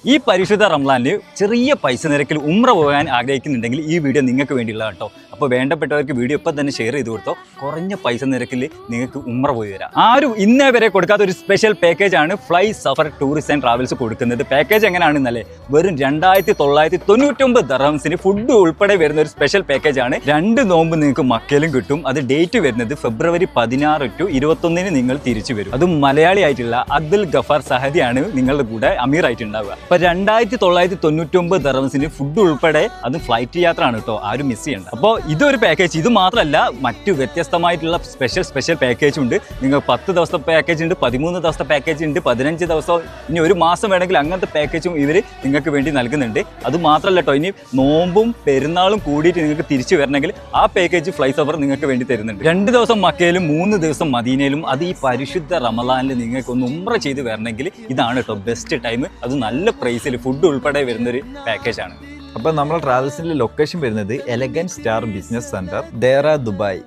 ഈ പരിശുദ്ധ റംസാനിൽ ചെറിയ പൈസ നിരക്കിൽ ഉംറ പോകാൻ ആഗ്രഹിക്കുന്നുണ്ടെങ്കിൽ ഈ വീഡിയോ നിങ്ങൾക്ക് വേണ്ടിയുള്ള കേട്ടോ. അപ്പോൾ വേണ്ടപ്പെട്ടവർക്ക് വീഡിയോ ഇപ്പം തന്നെ ഷെയർ ചെയ്ത് കൊടുത്തോ. കുറഞ്ഞ പൈസ നിരക്കിൽ നിങ്ങൾക്ക് ഉംറ പോയി വരാം. ആരും ഇന്നേ വരെ കൊടുക്കാത്ത ഒരു സ്പെഷ്യൽ പാക്കേജ് ആണ് fly Safar tourist and travels കൊടുക്കുന്നത്. പാക്കേജ് എങ്ങനെയാണെന്നല്ലേ, വെറും 2999 ദർഹംസിന് ഫുഡ് ഉൾപ്പെടെ വരുന്ന ഒരു സ്പെഷ്യൽ പാക്കേജ് ആണ്. 2 നോമ്പ് നിങ്ങൾക്ക് മക്കയിലും കിട്ടും. അത് ഡേറ്റ് വരുന്നത് ഫെബ്രുവരി 16 to 21 നിങ്ങൾ തിരിച്ചു വരും. അതും മലയാളി ആയിട്ടുള്ള അബ്ദുൽ ഗഫാർ സഹദിയാണ് നിങ്ങളുടെ കൂടെ അമീർ ആയിട്ടുണ്ടാവുക. അപ്പൊ 2999 ദർഹംസിന് ഫുഡ് ഉൾപ്പെടെ അതും ഫ്ലൈറ്റ് യാത്ര ആണ് കേട്ടോ, ആരും മിസ് ചെയ്യണ്ട. അപ്പോൾ ഇതൊരു പാക്കേജ്. ഇത് മാത്രമല്ല, മറ്റു വ്യത്യസ്തമായിട്ടുള്ള സ്പെഷ്യൽ പാക്കേജ് ഉണ്ട്. നിങ്ങൾ 10 ദിവസത്തെ പാക്കേജ് ഉണ്ട്, 13 ദിവസത്തെ പാക്കേജ് ഉണ്ട്, 15 ദിവസം, ഇനി ഒരു മാസം വേണമെങ്കിൽ അങ്ങനത്തെ പാക്കേജും ഇവർ നിങ്ങൾക്ക് വേണ്ടി നൽകുന്നുണ്ട്. അത് മാത്രമല്ല കേട്ടോ, ഇനി നോമ്പും പെരുന്നാളും കൂടിയിട്ട് നിങ്ങൾക്ക് തിരിച്ചു വരണമെങ്കിൽ ആ പാക്കേജ് ഫ്ലൈ സഫർ നിങ്ങൾക്ക് വേണ്ടി തരുന്നുണ്ട്. 2 ദിവസം മക്കയിലും 3 ദിവസം മദീനയിലും, അത് ഈ പരിശുദ്ധ റമളാനിൽ നിങ്ങൾക്ക് ഒന്ന് ഉംറ ചെയ്ത് വരണമെങ്കിൽ ഇതാണ് കേട്ടോ ബെസ്റ്റ് ടൈം. അത് നല്ല പ്രൈസിൽ ഫുഡ് ഉൾപ്പെടെ വരുന്നൊരു പാക്കേജ് ആണ്. അപ്പോൾ നമ്മൾ ട്രാവൽസിന്റെ ലൊക്കേഷൻ വരുന്നത് elegant star business centre, Deira, Dubai.